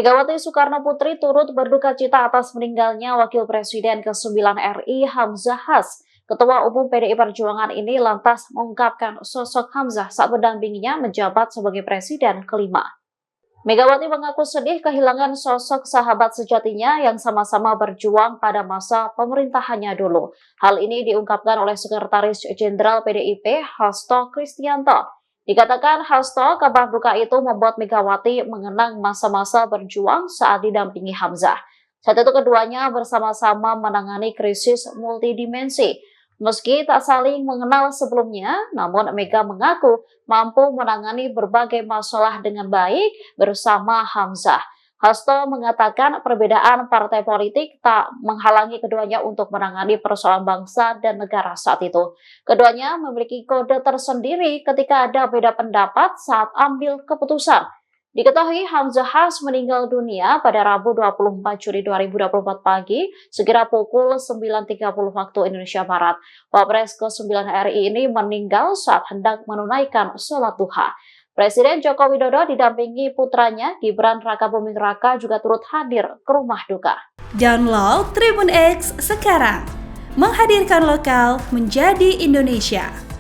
Megawati Soekarnoputri turut berduka cita atas meninggalnya Wakil Presiden ke-9 RI Hamzah Has. Ketua Umum PDI Perjuangan ini lantas mengungkapkan sosok Hamzah saat mendampinginya menjabat sebagai Presiden kelima. Megawati mengaku sedih kehilangan sosok sahabat sejatinya yang sama-sama berjuang pada masa pemerintahannya dulu. Hal ini diungkapkan oleh Sekretaris Jenderal PDIP Hasto Kristianto. Dikatakan Hasto, kabar duka itu membuat Megawati mengenang masa-masa berjuang saat didampingi Hamzah. Saat itu keduanya bersama-sama menangani krisis multidimensi. Meski tak saling mengenal sebelumnya, namun Mega mengaku mampu menangani berbagai masalah dengan baik bersama Hamzah. Hasto mengatakan perbedaan partai politik tak menghalangi keduanya untuk menangani persoalan bangsa dan negara saat itu. Keduanya memiliki kode tersendiri ketika ada beda pendapat saat ambil keputusan. Diketahui Hamzah Has meninggal dunia pada Rabu 24 Juli 2024 pagi, sekira pukul 9.30 waktu Indonesia Barat. Wapres ke-9 RI ini meninggal saat hendak menunaikan sholat duha. Presiden Joko Widodo didampingi putranya Gibran Rakabuming Raka juga turut hadir ke rumah duka. Download Tribun X sekarang, menghadirkan lokal menjadi Indonesia.